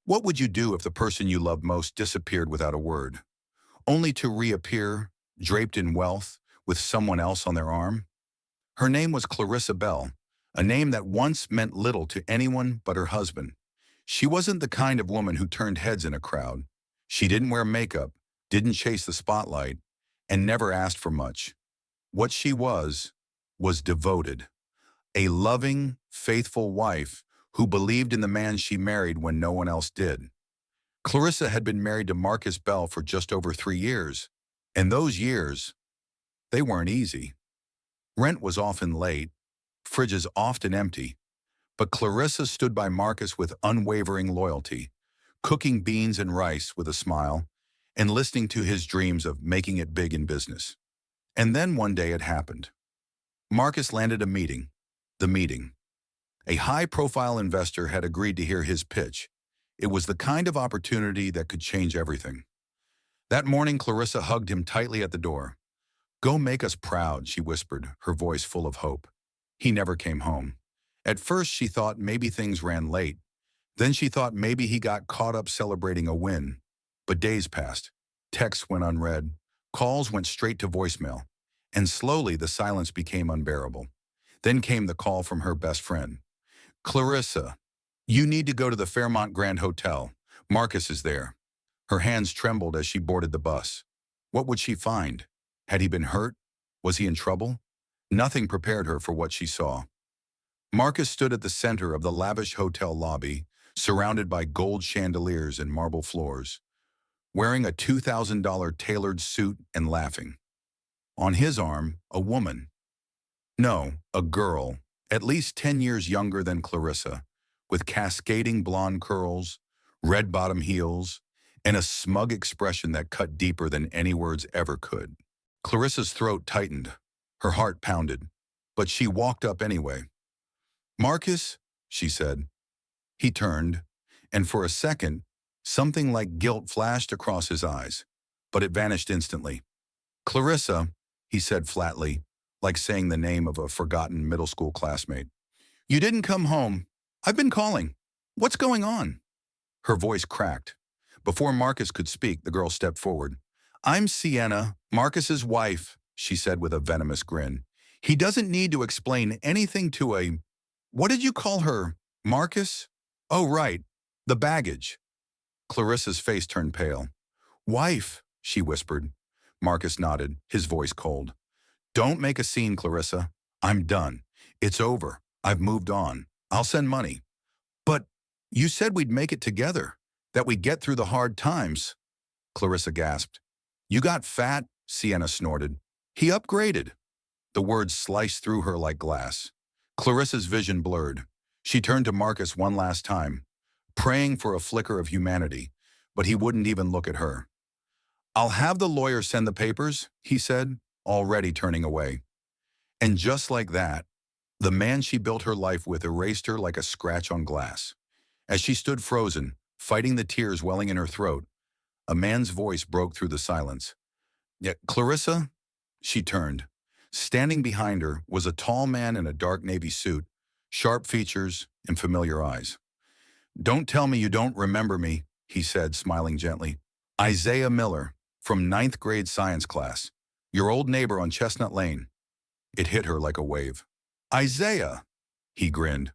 What would you do if the person you loved most disappeared without a word, only to reappear, draped in wealth, with someone else on their arm? Her name was Clarissa Bell, a name that once meant little to anyone but her husband. She wasn't the kind of woman who turned heads in a crowd. She didn't wear makeup, didn't chase the spotlight, and never asked for much. What she was devoted. A loving, faithful wife who believed in the man she married when no one else did. Clarissa had been married to Marcus Bell for just over 3 years, and those years, they weren't easy. Rent was often late, fridges often empty, but Clarissa stood by Marcus with unwavering loyalty, cooking beans and rice with a smile, and listening to his dreams of making it big in business. And then one day it happened. Marcus landed a meeting. The meeting. A high-profile investor had agreed to hear his pitch. It was the kind of opportunity that could change everything. That morning, Clarissa hugged him tightly at the door. "Go make us proud," she whispered, her voice full of hope. He never came home. At first, she thought maybe things ran late. Then she thought maybe he got caught up celebrating a win. But days passed. Texts went unread. Calls went straight to voicemail. And slowly, the silence became unbearable. Then came the call from her best friend. "Clarissa, you need to go to the Fairmont Grand Hotel. Marcus is there." Her hands trembled as she boarded the bus. What would she find? Had he been hurt? Was he in trouble? Nothing prepared her for what she saw. Marcus stood at the center of the lavish hotel lobby, surrounded by gold chandeliers and marble floors, wearing a $2,000 tailored suit and laughing. On his arm, a woman. No, a girl, at least 10 years younger than Clarissa, with cascading blonde curls, red bottom heels, and a smug expression that cut deeper than any words ever could. Clarissa's throat tightened, her heart pounded, but she walked up anyway. "Marcus," she said. He turned, and for a second, something like guilt flashed across his eyes, but it vanished instantly. "Clarissa," he said flatly, like saying the name of a forgotten middle school classmate. "You didn't come home. I've been calling. What's going on?" Her voice cracked. Before Marcus could speak, the girl stepped forward. "I'm Sienna, Marcus's wife," she said with a venomous grin. "He doesn't need to explain anything to a... What did you call her? Marcus? Oh, right. The baggage." Clarissa's face turned pale. "Wife," she whispered. Marcus nodded, his voice cold. "Don't make a scene, Clarissa. I'm done. It's over. I've moved on. I'll send money." "But you said we'd make it together, that we'd get through the hard times." Clarissa gasped. "You got fat," Sienna snorted. "He upgraded." The words sliced through her like glass. Clarissa's vision blurred. She turned to Marcus one last time, praying for a flicker of humanity, but he wouldn't even look at her. "I'll have the lawyer send the papers," he said, already turning away. And just like that, the man she built her life with erased her like a scratch on glass. As she stood frozen, fighting the tears welling in her throat, a man's voice broke through the silence. "Yet, Clarissa?" She turned. Standing behind her was a tall man in a dark navy suit, sharp features and familiar eyes. "Don't tell me you don't remember me," he said, smiling gently. "Isaiah Miller, from ninth grade science class. Your old neighbor on Chestnut Lane." It hit her like a wave. "Isaiah," he grinned.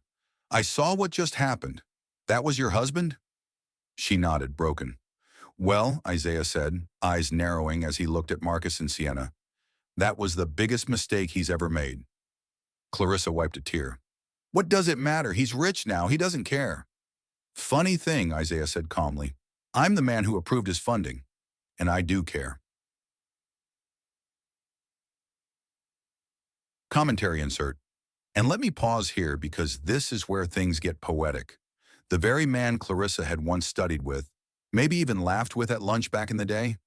"I saw what just happened. That was your husband?" She nodded, broken. "Well," Isaiah said, eyes narrowing as he looked at Marcus and Sienna, "that was the biggest mistake he's ever made." Clarissa wiped a tear. "What does it matter? He's rich now. He doesn't care." "Funny thing," Isaiah said calmly. "I'm the man who approved his funding, and I do care." Commentary insert. And let me pause here because this is where things get poetic. The very man Clarissa had once studied with, maybe even laughed with at lunch back in the day,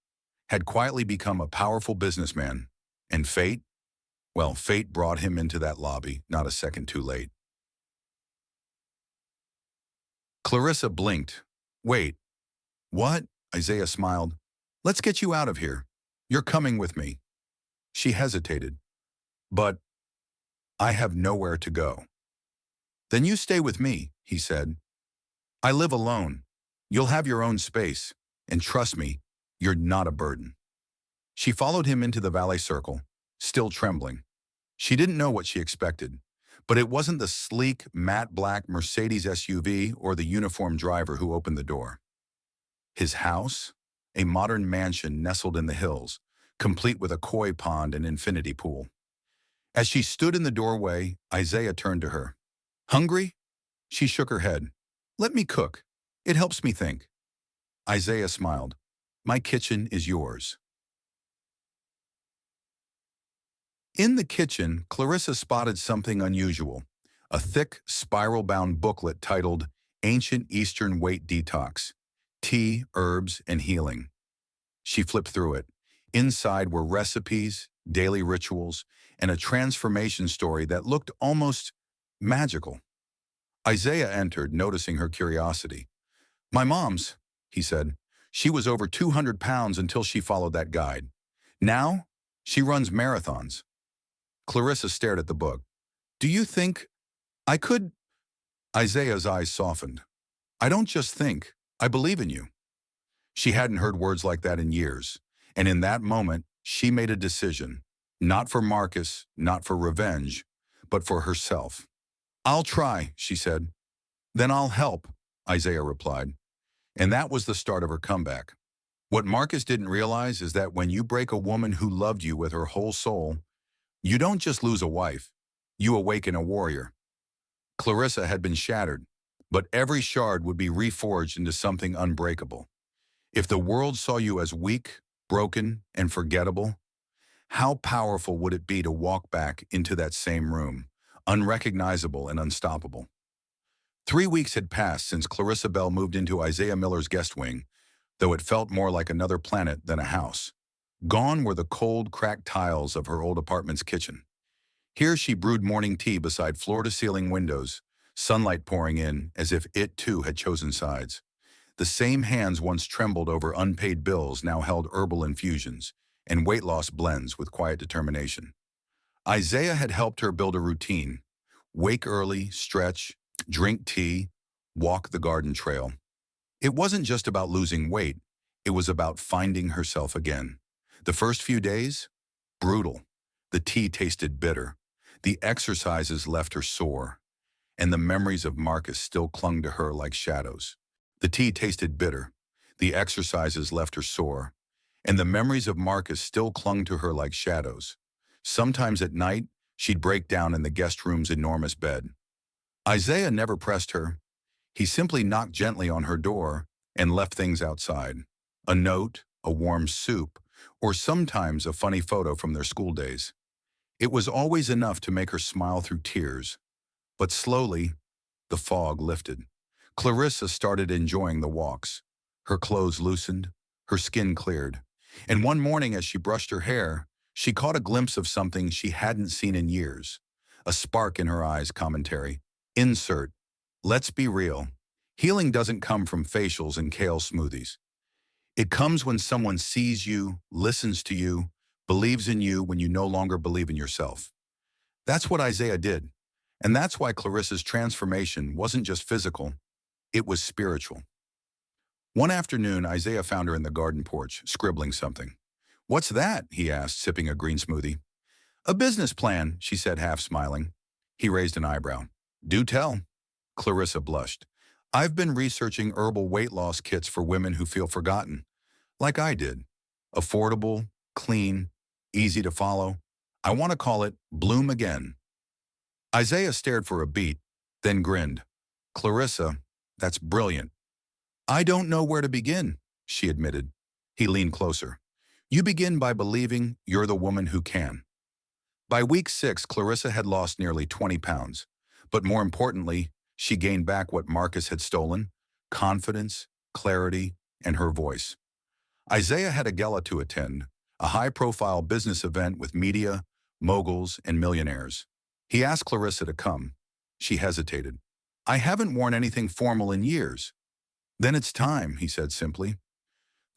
had quietly become a powerful businessman. And fate? Well, fate brought him into that lobby, not a second too late. Clarissa blinked. "Wait, what?" Isaiah smiled. "Let's get you out of here. You're coming with me." She hesitated. "But I have nowhere to go." "Then you stay with me," he said. "I live alone. You'll have your own space, and trust me, you're not a burden." She followed him into the valet circle, still trembling. She didn't know what she expected, but it wasn't the sleek, matte black Mercedes SUV or the uniformed driver who opened the door. His house, a modern mansion nestled in the hills, complete with a koi pond and infinity pool. As she stood in the doorway, Isaiah turned to her. "Hungry?" She shook her head. "Let me cook. It helps me think." Isaiah smiled. "My kitchen is yours." In the kitchen, Clarissa spotted something unusual, a thick, spiral-bound booklet titled Ancient Eastern Weight Detox, Tea, Herbs, and Healing. She flipped through it. Inside were recipes, daily rituals, and a transformation story that looked almost magical. Isaiah entered, noticing her curiosity. "My mom's," he said. "She was over 200 pounds until she followed that guide. Now, she runs marathons." Clarissa stared at the book. "Do you think I could?" Isaiah's eyes softened. "I don't just think, I believe in you." She hadn't heard words like that in years, and in that moment, she made a decision, not for Marcus, not for revenge, but for herself. "I'll try," she said. "Then I'll help," Isaiah replied. And that was the start of her comeback. What Marcus didn't realize is that when you break a woman who loved you with her whole soul, you don't just lose a wife, you awaken a warrior. Clarissa had been shattered, but every shard would be reforged into something unbreakable. If the world saw you as weak, broken, and forgettable, how powerful would it be to walk back into that same room, unrecognizable and unstoppable? 3 weeks had passed since Clarissa Bell moved into Isaiah Miller's guest wing, though it felt more like another planet than a house. Gone were the cold, cracked tiles of her old apartment's kitchen. Here she brewed morning tea beside floor-to-ceiling windows, sunlight pouring in as if it too had chosen sides. The same hands once trembled over unpaid bills now held herbal infusions and weight loss blends with quiet determination. Isaiah had helped her build a routine. Wake early, stretch, drink tea, walk the garden trail. It wasn't just about losing weight, it was about finding herself again. The first few days? Brutal. The tea tasted bitter. The exercises left her sore. And the memories of Marcus still clung to her like shadows. The tea tasted bitter. The exercises left her sore. And the memories of Marcus still clung to her like shadows. Sometimes at night, she'd break down in the guest room's enormous bed. Isaiah never pressed her. He simply knocked gently on her door and left things outside. A note, a warm soup, or sometimes a funny photo from their school days. It was always enough to make her smile through tears. But slowly, the fog lifted. Clarissa started enjoying the walks. Her clothes loosened, her skin cleared. And one morning as she brushed her hair, she caught a glimpse of something she hadn't seen in years. A spark in her eyes commentary. Insert. Let's be real. Healing doesn't come from facials and kale smoothies. It comes when someone sees you, listens to you, believes in you when you no longer believe in yourself. That's what Isaiah did. And that's why Clarissa's transformation wasn't just physical, it was spiritual. One afternoon, Isaiah found her in the garden porch, scribbling something. "What's that?" he asked, sipping a green smoothie. "A business plan," she said, half smiling. He raised an eyebrow. "Do tell." Clarissa blushed. "I've been researching herbal weight loss kits for women who feel forgotten, like I did. Affordable, clean, easy to follow. I want to call it Bloom Again." Isaiah stared for a beat, then grinned. "Clarissa, that's brilliant." "I don't know where to begin," she admitted. He leaned closer. "You begin by believing you're the woman who can." By week 6, Clarissa had lost nearly 20 pounds. But more importantly, she gained back what Marcus had stolen: confidence, clarity, and her voice. Isaiah had a gala to attend, a high-profile business event with media, moguls, and millionaires. He asked Clarissa to come. She hesitated. "I haven't worn anything formal in years." "Then it's time," he said simply.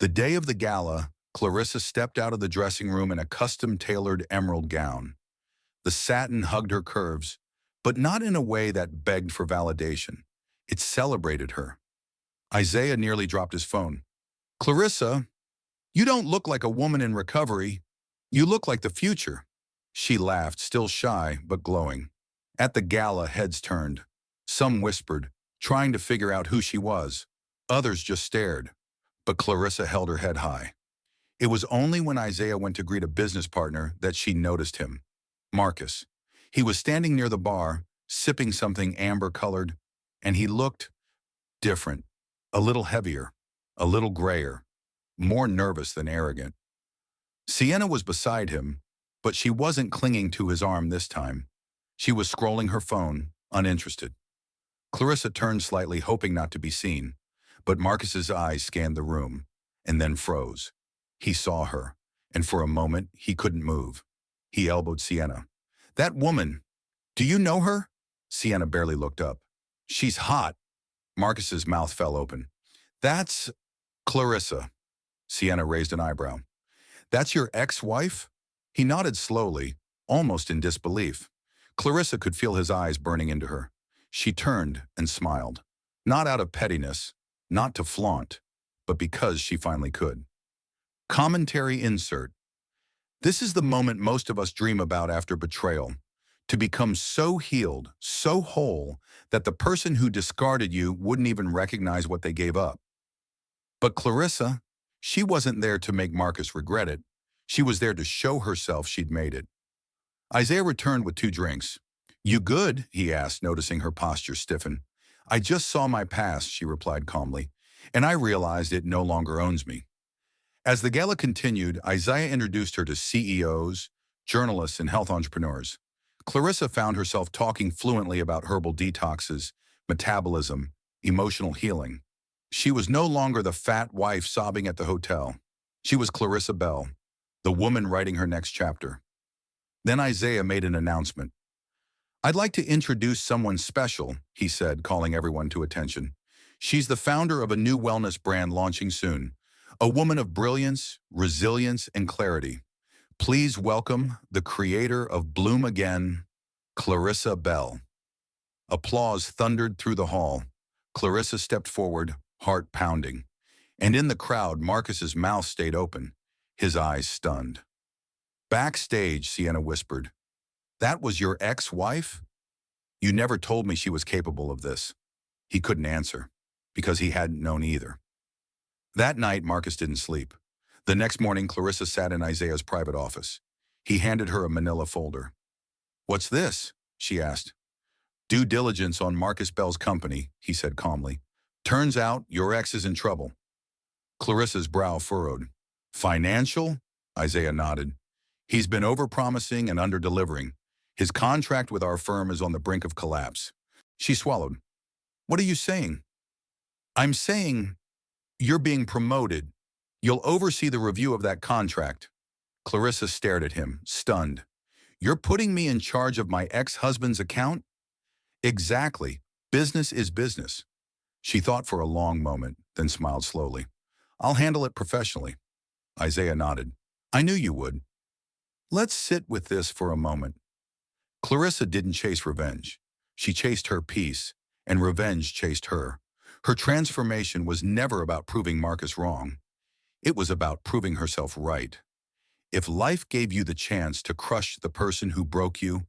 The day of the gala, Clarissa stepped out of the dressing room in a custom-tailored emerald gown. The satin hugged her curves, but not in a way that begged for validation. It celebrated her. Isaiah nearly dropped his phone. Clarissa, you don't look like a woman in recovery. You look like the future. She laughed, still shy but glowing. At the gala, heads turned. Some whispered, trying to figure out who she was. Others just stared. But Clarissa held her head high. It was only when Isaiah went to greet a business partner that she noticed him. Marcus. He was standing near the bar, sipping something amber-colored, and he looked different, a little heavier, a little grayer, more nervous than arrogant. Sienna was beside him, but she wasn't clinging to his arm this time. She was scrolling her phone, uninterested. Clarissa turned slightly, hoping not to be seen, but Marcus's eyes scanned the room, and then froze. He saw her, and for a moment he couldn't move. He elbowed Sienna. That woman, do you know her? Sienna barely looked up. She's hot. Marcus's mouth fell open. That's Clarissa. Sienna raised an eyebrow. That's your ex-wife? He nodded slowly, almost in disbelief. Clarissa could feel his eyes burning into her. She turned and smiled. Not out of pettiness, not to flaunt, but because she finally could. Commentary insert. This is the moment most of us dream about after betrayal. To become so healed, so whole, that the person who discarded you wouldn't even recognize what they gave up. But Clarissa, she wasn't there to make Marcus regret it. She was there to show herself she'd made it. Isaiah returned with 2 drinks. You good? He asked, noticing her posture stiffen. I just saw my past, she replied calmly, and I realized it no longer owns me. As the gala continued, Isaiah introduced her to CEOs, journalists, and health entrepreneurs. Clarissa found herself talking fluently about herbal detoxes, metabolism, emotional healing. She was no longer the fat wife sobbing at the hotel. She was Clarissa Bell, the woman writing her next chapter. Then Isaiah made an announcement. I'd like to introduce someone special, he said, calling everyone to attention. She's the founder of a new wellness brand launching soon. A woman of brilliance, resilience, and clarity. Please welcome the creator of Bloom Again, Clarissa Bell. Applause thundered through the hall. Clarissa stepped forward, heart pounding. And in the crowd, Marcus's mouth stayed open, his eyes stunned. Backstage, Sienna whispered. That was your ex-wife? You never told me she was capable of this. He couldn't answer, because he hadn't known either. That night, Marcus didn't sleep. The next morning, Clarissa sat in Isaiah's private office. He handed her a manila folder. What's this? She asked. Due diligence on Marcus Bell's company, he said calmly. Turns out your ex is in trouble. Clarissa's brow furrowed. Financial? Isaiah nodded. He's been overpromising and underdelivering. His contract with our firm is on the brink of collapse. She swallowed. What are you saying? I'm saying you're being promoted. You'll oversee the review of that contract. Clarissa stared at him, stunned. You're putting me in charge of my ex-husband's account? Exactly. Business is business. She thought for a long moment, then smiled slowly. I'll handle it professionally. Isaiah nodded. I knew you would. Let's sit with this for a moment. Clarissa didn't chase revenge. She chased her peace, and revenge chased her. Her transformation was never about proving Marcus wrong. It was about proving herself right. If life gave you the chance to crush the person who broke you,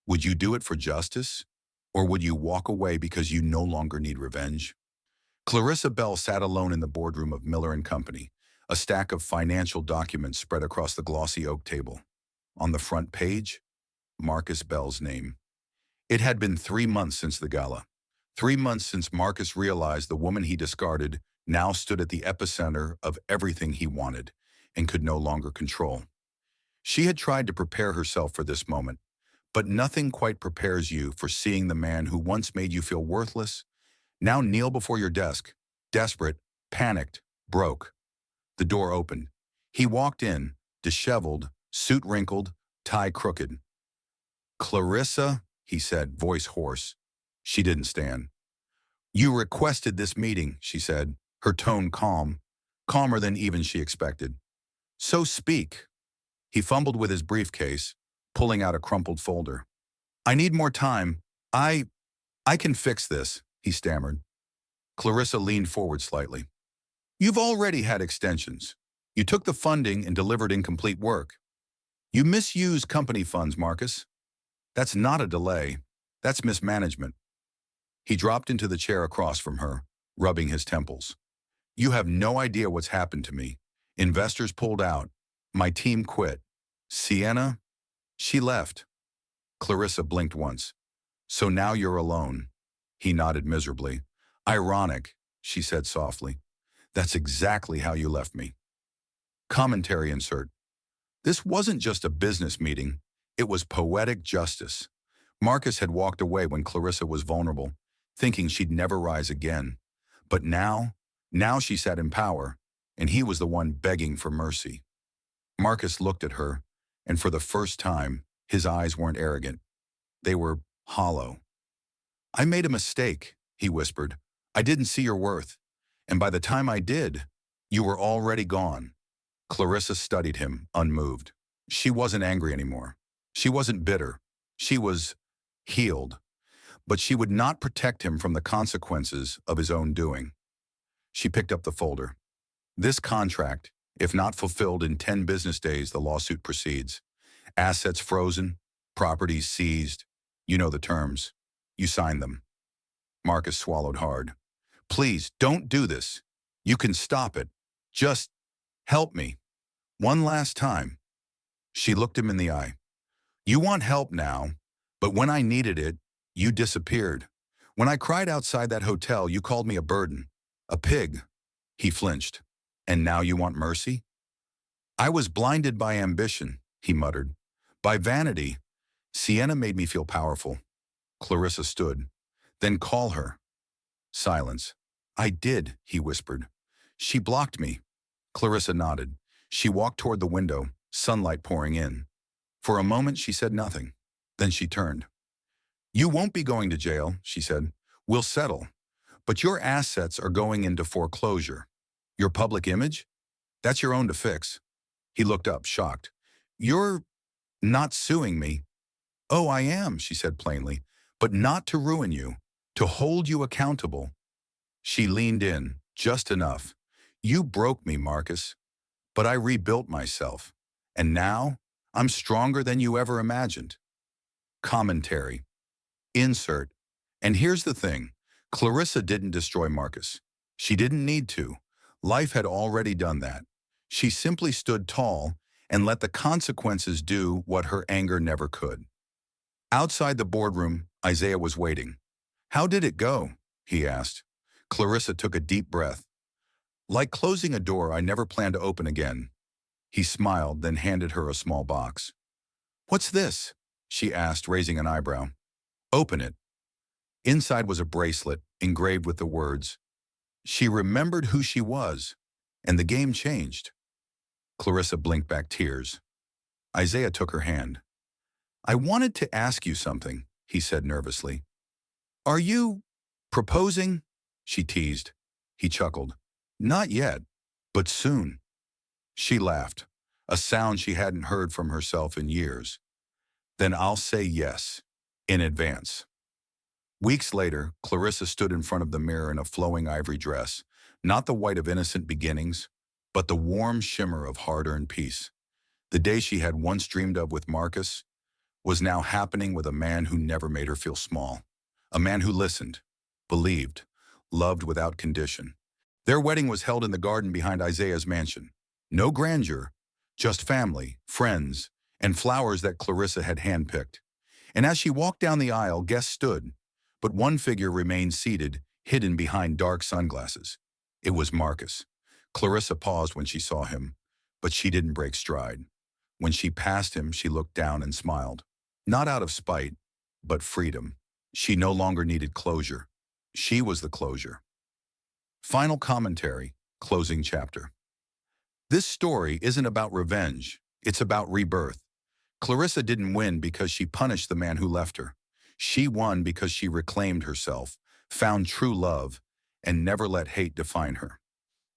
would you do it for justice? Or would you walk away because you no longer need revenge? Clarissa Bell sat alone in the boardroom of Miller & Company, a stack of financial documents spread across the glossy oak table. On the front page, Marcus Bell's name. It had been 3 months since the gala. 3 months since Marcus realized the woman he discarded now stood at the epicenter of everything he wanted and could no longer control. She had tried to prepare herself for this moment, but nothing quite prepares you for seeing the man who once made you feel worthless, now kneel before your desk, desperate, panicked, broke. The door opened. He walked in, disheveled, suit wrinkled, tie crooked. Clarissa, he said, voice hoarse. She didn't stand. You requested this meeting, she said, her tone calm, calmer than even she expected. So speak. He fumbled with his briefcase, pulling out a crumpled folder. I need more time. I can fix this, he stammered. Clarissa leaned forward slightly. You've already had extensions. You took the funding and delivered incomplete work. You misused company funds, Marcus. That's not a delay. That's mismanagement. He dropped into the chair across from her, rubbing his temples. You have no idea what's happened to me. Investors pulled out. My team quit. Sienna? She left. Clarissa blinked once. So now you're alone. He nodded miserably. Ironic, she said softly. That's exactly how you left me. Commentary insert. This wasn't just a business meeting. It was poetic justice. Marcus had walked away when Clarissa was vulnerable, thinking she'd never rise again. But now she sat in power, and he was the one begging for mercy. Marcus looked at her, and for the first time, his eyes weren't arrogant. They were hollow. I made a mistake, he whispered. I didn't see your worth. And by the time I did, you were already gone. Clarissa studied him, unmoved. She wasn't angry anymore. She wasn't bitter. She was healed. But she would not protect him from the consequences of his own doing. She picked up the folder. This contract, if not fulfilled in 10 business days, the lawsuit proceeds. Assets frozen, properties seized. You know the terms. You signed them. Marcus swallowed hard. Please, don't do this. You can stop it. Just help me. One last time. She looked him in the eye. You want help now, but when I needed it, you disappeared. When I cried outside that hotel, you called me a burden, a pig. He flinched. And now you want mercy? I was blinded by ambition, he muttered. By vanity. Sienna made me feel powerful. Clarissa stood. Then call her. Silence. I did, he whispered. She blocked me. Clarissa nodded. She walked toward the window, sunlight pouring in. For a moment, she said nothing. Then she turned. You won't be going to jail, she said. We'll settle. But your assets are going into foreclosure. Your public image? That's your own to fix. He looked up, shocked. You're not suing me. Oh, I am, she said plainly, but not to ruin you, to hold you accountable. She leaned in, just enough. You broke me, Marcus, but I rebuilt myself. And now, I'm stronger than you ever imagined. Commentary. Insert. And here's the thing. Clarissa didn't destroy Marcus. She didn't need to. Life had already done that. She simply stood tall and let the consequences do what her anger never could. Outside the boardroom, Isaiah was waiting. How did it go? He asked. Clarissa took a deep breath. Like closing a door I never planned to open again. He smiled, then handed her a small box. What's this? She asked, raising an eyebrow. Open it. Inside was a bracelet, engraved with the words, She remembered who she was, and the game changed. Clarissa blinked back tears. Isaiah took her hand. I wanted to ask you something, he said nervously. Are you proposing? She teased. He chuckled. Not yet, but soon. She laughed, a sound she hadn't heard from herself in years. Then I'll say yes, in advance. Weeks later, Clarissa stood in front of the mirror in a flowing ivory dress, not the white of innocent beginnings, but the warm shimmer of hard-earned peace. The day she had once dreamed of with Marcus was now happening with a man who never made her feel small. A man who listened, believed, loved without condition. Their wedding was held in the garden behind Isaiah's mansion. No grandeur, just family, friends, and flowers that Clarissa had handpicked. And as she walked down the aisle, guests stood, but one figure remained seated, hidden behind dark sunglasses. It was Marcus. Clarissa paused when she saw him, but she didn't break stride. When she passed him, she looked down and smiled. Not out of spite, but freedom. She no longer needed closure. She was the closure. Final commentary, closing chapter. This story isn't about revenge. It's about rebirth. Clarissa didn't win because she punished the man who left her. She won because she reclaimed herself, found true love, and never let hate define her.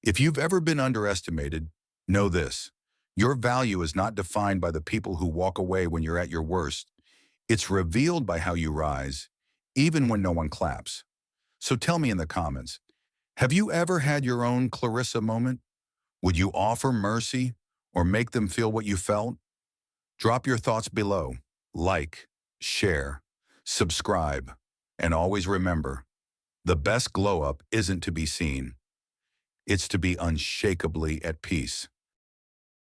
If you've ever been underestimated, know this. Your value is not defined by the people who walk away when you're at your worst. It's revealed by how you rise, even when no one claps. So tell me in the comments, Have you ever had your own Clarissa moment? Would you offer mercy or make them feel what you felt? Drop your thoughts below. Like, share, subscribe, and always remember, the best glow up isn't to be seen. It's to be unshakably at peace.